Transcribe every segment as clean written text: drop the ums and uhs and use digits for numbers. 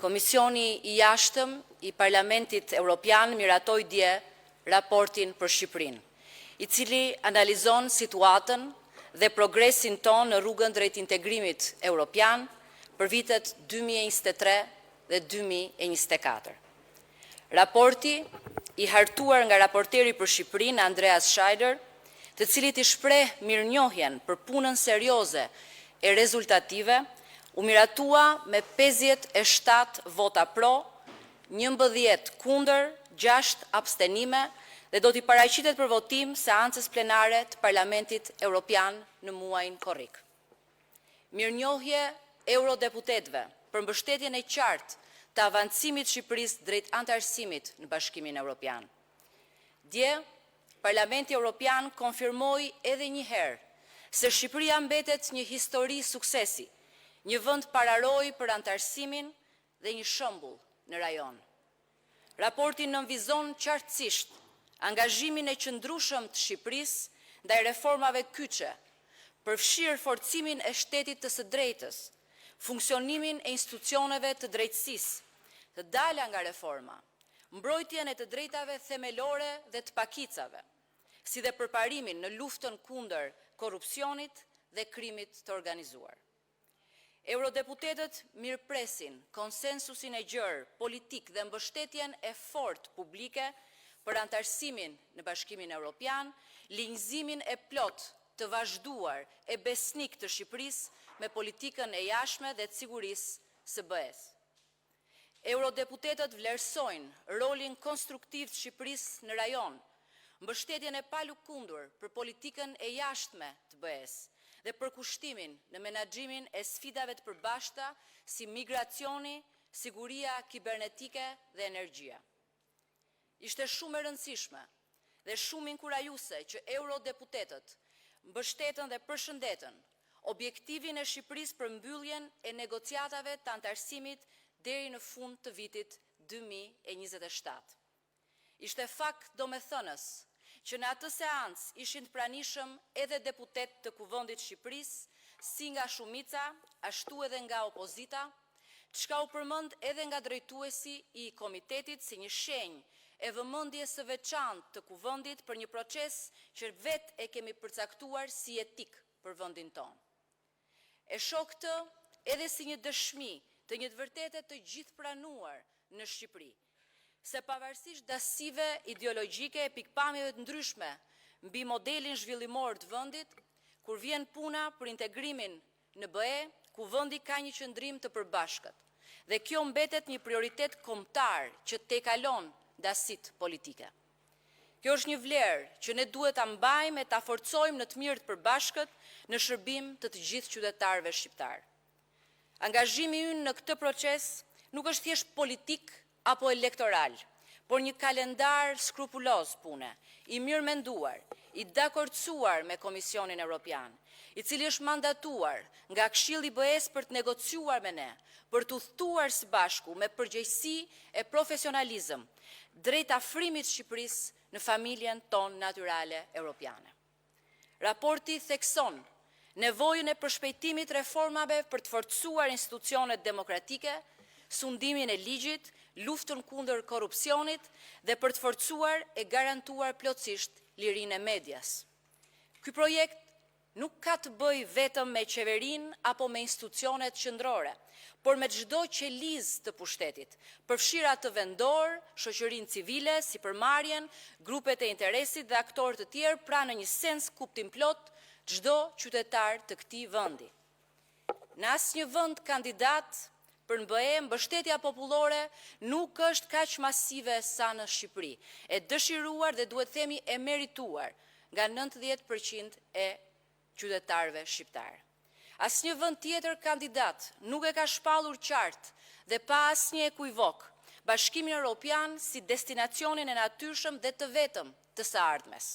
Komisioni i jashtëm i Parlamentit Evropian miratoi dje raportin për Shqipërinë, i cili analizon situatën dhe progresin ton në rrugën drejt integrimit evropian për vitet 2023 dhe 2024. Raporti, i hartuar nga raporteri për Shqipërinë, Andreas Scheider, të cilit i shpreh mirënjohjen për punën serioze e rezultative, u miratua me 57 vota pro, 11 kundër, 6 abstenime dhe do t'i paraqitet për votim seancës plenare të Parlamentit Evropian në muajin korrik. Mirënjohje eurodeputetëve për mbështetjen e qartë të avancimit Shqipërisë drejt antarësimit në Bashkimin Evropian. Dje, Parlamenti Evropian konfirmoi edhe një herë se Shqipëria mbetet një histori suksesi, një vend pararoj për antarësimin dhe një shembull në rajon. Raporti nënvizon qartësisht angazhimin e qëndrueshëm të Shqipërisë ndaj reformave kyçe, përfshirë forcimin e shtetit të së drejtës, funksionimin e institucioneve të drejtësisë, të dala nga reforma, mbrojtjen e të drejtave themelore dhe të pakicave, si dhe përparimin në luftën kundër korrupsionit dhe krimit të organizuar. Eurodeputetët mirëpresin konsensusin e gjerë politik dhe mbështetjen e fortë publike për antarësimin në Bashkimin Evropian, linjëzimin e plot të vazhduar e besnik të Shqipërisë me politikën e jashtme dhe të sigurisë së BE-s. Eurodeputetët vlerësojnë rolin konstruktiv të Shqipërisë në rajon, mbështetjen e palëkundur për politikën e jashtme të BE-s dhe për kushtimin në menaxhimin e sfidave të përbashkëta si migracioni, siguria kibernetike dhe energjia. Ishte shumë e rëndësishme dhe shumë inkurajuese që eurodeputetët mbështetën dhe përshëndetën objektivin e Shqipërisë për mbylljen e negociatave të antarësimit deri në fund të vitit 2027. Ishte fakt domethënës që në atë seancë ishin të pranishëm edhe deputet të Kuvendit Shqipërisë, si nga shumica, ashtu edhe nga opozita, çka u përmend edhe nga drejtuesi i komitetit si një shenjë e vëmendjes së veçantë të Kuvendit për një proces që vetë e kemi përcaktuar si etik për vendin tonë. E shoh këtë edhe si një dëshmi të një të vërtete të gjithpranuar në Shqipëri, se pavarësisht dasive ideologjike e pikpamjeve të ndryshme mbi modelin zhvillimor të vendit, kur vjen puna për integrimin në BE, Kuvendi ka një qëndrim të përbashkët dhe kjo mbetet një prioritet kombëtar që tejkalon dasit politike. Kjo është një vlerë që ne duhet ta mbajmë e ta forcojmë në të mirë të përbashkët në shërbim të të gjithë qytetarëve shqiptar. Angazhimi ynë në këtë proces nuk është thjesht politik apo elektoral, por një kalendar skrupuloz pune, i mirë menduar, i dakordsuar me Komisionin Evropian, i cili është mandatuar nga Këshilli i BE-s për të negociuar me ne, për të udhëtuar së bashku me përgjegjësi e profesionalizëm drejt afrimit Shqipërisë në familjen tonë natyrale evropiane. Raporti thekson nevojën e përshpejtimit reformave për të forcuar institucionet demokratike, sundimin e ligjit, luftën kundër korrupsionit dhe për të forcuar e garantuar plotësisht lirinë e medias. Ky projekt nuk ka të bëjë vetëm me qeverinë apo me institucionet qendrore, por me çdo qelizë të pushtetit, përfshirë atë vendor, shoqërinë civile, sipërmarrjen, grupet e interesit dhe aktorë të tjerë, pra në një sens kuptim plot çdo qytetar të këtij vendi. Në asnjë vend kandidat për në BE, mbështetja popullore nuk është kaq masive sa në Shqipëri, e dëshiruar dhe duhet themi e merituar nga 90% e qytetarëve shqiptarë. Asnjë vend tjetër kandidat nuk e ka shpallur qartë dhe pa asnjë ekuvok Bashkimin Evropian si destinacionin e natyrshëm dhe të vetëm të së ardhmes.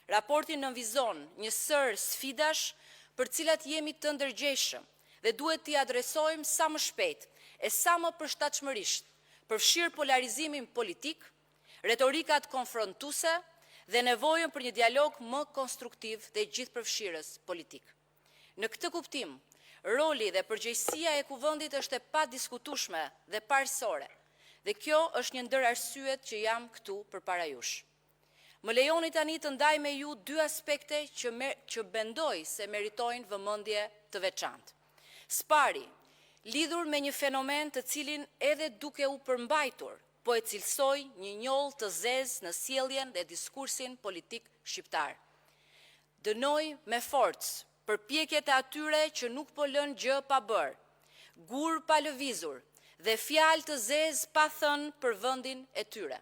Raporti nënvizon një sër sfidash për cilat jemi të ndërgjegjshëm dhe duhet t'i adresojmë sa më shpejt e sa më përshtatshmërisht, përfshirë polarizimin politik, retorikat konfrontuese dhe nevojën për një dialog më konstruktiv dhe gjithëpërfshirës politik. Në këtë kuptim, Roli dhe përgjegjësia e kuvendit është e padiskutueshme dhe parësore, dhe kjo është një ndër arsyet që jam këtu përpara jush. Më lejoni tani të ndaj me ju dy aspekte që mendoj se meritojnë vëmendje të veçantë. Spari, lidhur me një fenomen të cilin edhe duke u përmbajtur, po e cilësoj një njollë të zezë në sjelljen dhe diskursin politik shqiptar. Dënoj me forcë përpjekjet e atyre që nuk po lën gjë pa bërë, gur pa lëvizur dhe fjalë të zezë pa thënë për vendin e tyre.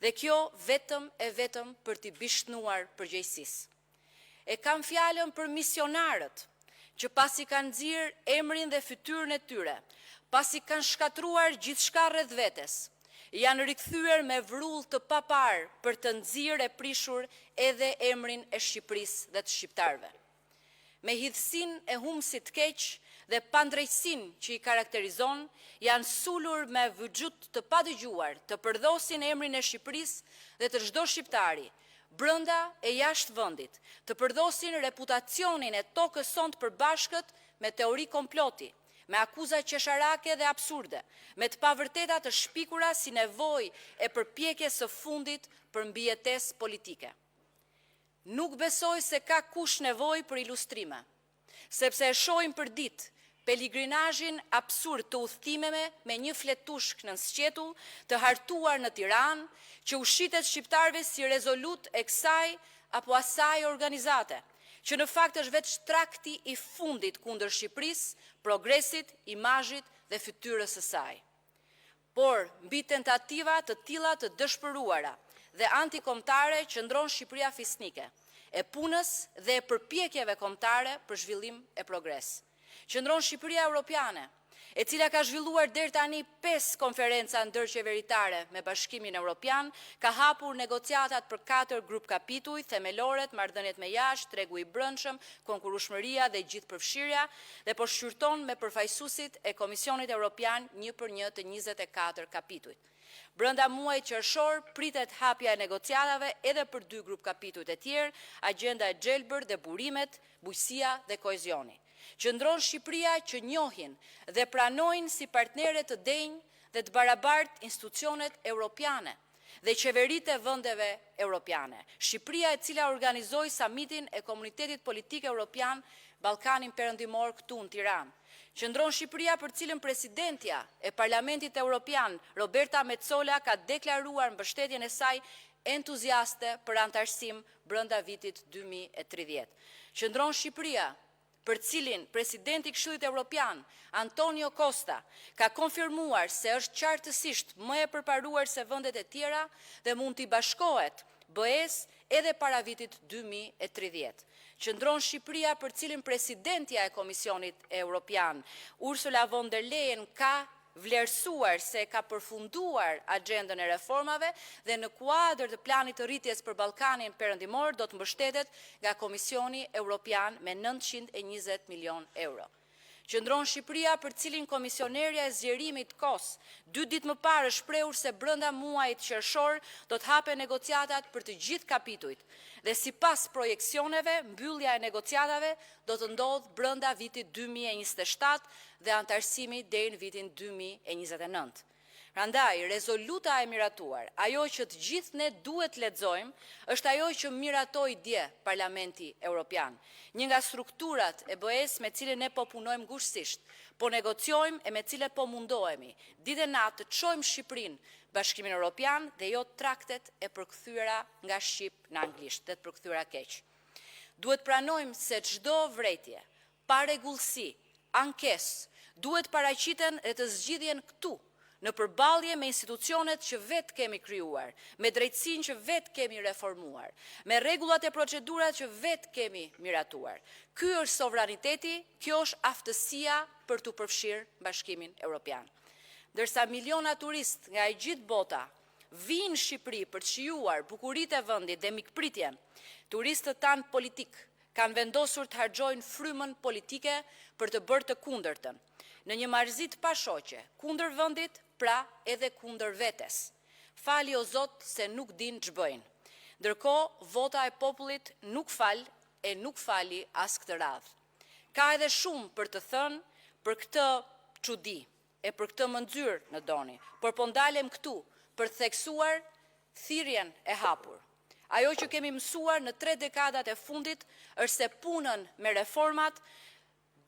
Dhe kjo vetëm për t'i bishtnuar përgjegjësisë. E kam fjalën për misionarët, që pasi kanë nxjerrë emrin dhe fytyrën e tyre, pasi kanë shkatruar gjithçka rreth vetes, janë rikthyer me vrull të papar për të nxjerrë e prishur edhe emrin e Shqipërisë dhe të shqiptarëve. Me hidhsinë e humsit keq dhe pandrejtësinë që i karakterizon, janë sulur me vëxhut të padëgjuar të përdhosin emrin e Shqipërisë dhe të çdo shqiptari, brenda e jashtë vendit, të përdhosin reputacionin e tokës son të përbashkët me teori komploti, me akuza qesharake dhe absurde, me të pavërteta të shpikura si nevojë e përpjekjes së fundit për mbijetesë politike. Nuk besoj se ka kush nevojë për ilustrime, sepse e shohim për ditë peligrinazhin absurd të udhëtimeve me një fletushk në sqetull të hartuar në Tiranë, që ushitet shqiptarëve si rezolut e kësaj apo asaj organizate, që në fakt është vetë trakti i fundit kundër Shqipërisë, progresit, imazhit dhe fytyrës së saj. Por mbi tentativa të tilla të dëshpëruara dhe antikombëtare qëndron Shqipëria fisnike, e punës dhe e përpjekjeve kombëtare për zhvillim e progres. Qëndron Shqipëria Europiane, e cila ka zhvilluar deri tani 5 konferenca ndërqeveritare me Bashkimin Evropian, ka hapur negociatat për 4 grup kapituj, themeloret, marrëdhëniet me jashtë, tregu i brendshëm, konkurrueshmëria dhe gjithëpërfshirja, dhe po shqyrton me përfaqësuesit e Komisionit Evropian 1 të 24 kapitujt. Brenda muajit qershor pritet hapja e negociatave edhe për 2 grup kapitujt e tjerë, agjenda e gjelbër dhe burimet, bujqësia dhe kohezioni. Qëndron Shqipëria që njohin dhe pranojnë si partnere të denjë dhe të barabartë institucionet europiane dhe qeveritë e vendeve europiane. Shqipëria e cila organizoi samitin e Komunitetit Politik Evropian Ballkanin Perëndimor këtu në Tiranë. Qëndron Shqipëria për cilën presidentja e Parlamentit Evropian Roberta Metsola ka deklaruar mbështetjen e saj entuziaste për antarësim brenda vitit 2030. Qëndron Shqipëria për cilin presidenti i Këshillit Evropian, Antonio Costa, ka konfirmuar se është qartësisht më e përparuar se vendet e tjera dhe mund t'i bashkohet BE-s edhe para vitit 2030. Qëndron Shqipëria për cilin presidentja e Komisionit Evropian, Ursula von der Leyen, ka vlerësuar se ka përfunduar agjendën e reformave dhe në kuadër të planit të rritjes për Ballkanin Perëndimor do të mbështetet nga Komisioni Evropian me 920 milion euro. Qëndron Shqipëria për cilin komisionerja e zgjerimit Kos 2 ditë më parë është shprehur se brenda muajit qershor do të hapen negociatat për të gjithë kapitujt dhe sipas projeksioneve mbyllja e negociatave do të ndodhë brenda vitit 2027 dhe antarësimi deri në vitin 2029. Prandaj, rezoluta e miratuar, ajo që të gjithë ne duhet lexojmë, është ajo që miratoi dje Parlamenti Evropian. Një nga strukturat e BE-s me cilën ne po punojmë ngushësisht, po negociojmë e me cilët po mundohemi, ditë e natë të çojmë Shqipërinë Bashkimin Evropian dhe jo traktet e përkthyera nga shqip në anglisht, dhe të përkthyera keq. Duhet pranojmë se çdo vërejtje, pa rregullsi, ankesë, duhet paraqiten dhe të zgjidhen këtu, në përballje me institucionet që vetë kemi krijuar, me drejtësinë që vetë kemi reformuar, me rregullat e procedurat që vetë kemi miratuar. Ky është sovraniteti, kjo është aftësia për të përfshirë Bashkimin Evropian. Ndërsa miliona turistë nga e gjithë bota vinë në Shqipëri për të shijuar bukuritë e vendit dhe mikpritjen, turistët tanë politik kanë vendosur të harxojnë frymën politike për të bërë të kundërtën, në një marrëzi të pashoqe, kundër vendit, pra edhe kundër vetes. Fali o Zot se nuk din ç'bëjnë. Ndërkohë, vota e popullit nuk fal e nuk fali as këtë radhë. Ka edhe shumë për të thënë për këtë çudi e për këtë mëndzyrë në doni, por po ndalem këtu për të theksuar thirrjen e hapur. Ajo që kemi mësuar në 3 dekadat e fundit është se punën me reformat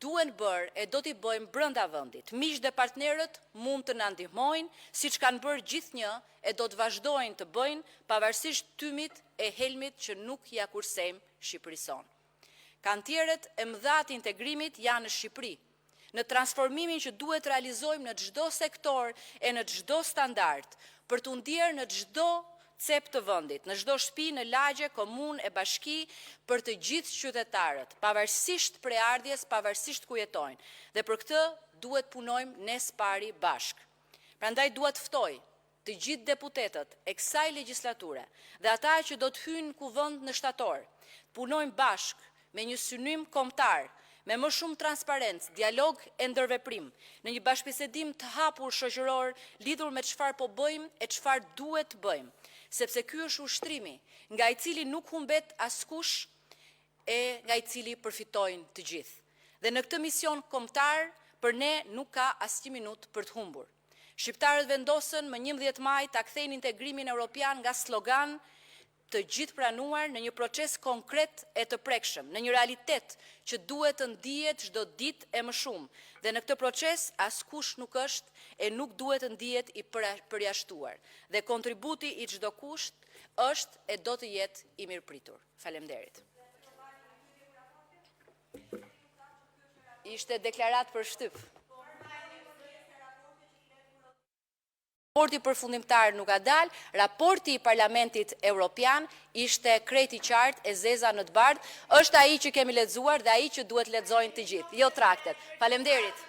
duen bërë e do t'i bëjmë brënda vendit. Miq dhe partnerët mund të na ndihmojnë, siç kanë bërë gjithnjë e do të vazhdojnë të bëjnë pavarësisht tymit e helmit që nuk ja kursejmë Shqipërison. Kantierët e mëdha të integrimit janë në Shqipëri, në transformimin që duhet realizojmë në çdo sektor e në çdo standard, për t'u ndjerë në çdo cep të vendit, në çdo shtëpi, në lagje, komunë e bashki, për të gjithë qytetarët, pavarësisht prej ardhjes, pavarësisht ku jetojnë. Dhe për këtë duhet punojmë ne pari bashk. Prandaj duhet ftoj të gjithë deputetët e kësaj legjislature dhe ata që do të hyjnë në kuvend në shtator, punojmë bashk me një synim kombëtar, me më shumë transparencë, dialog e ndërveprim, në një bashkëbisedim të hapur shoqëror lidhur me çfarë po bëjmë e çfarë duhet të bëjmë, sepse ky është ushtrimi nga i cili nuk humbet askush e nga i cili përfitojnë të gjithë. Dhe në këtë mision kombëtar, për ne nuk ka asnjë minutë për të humbur. Shqiptarët vendosën më 11 maj ta kthejnë integrimin evropian nga slogan të gjithë pranuar në një proces konkret e të prekshëm, në një realitet që duhet të ndihet çdo ditë e më shumë. Dhe në këtë proces askush nuk është e nuk duhet të ndihet i përjashtuar. Dhe kontributi i çdo kusht është e do të jetë i mirëpritur. Faleminderit. Ishte deklarat për shtyp. Raporti përfundimtar nuk ka dalë, raporti i Parlamentit Evropian ishte krejt i qartë e zeza në të bardhë, është ai që kemi lexuar dhe ai që duhet lexojnë të gjithë, jo traktet. Faleminderit.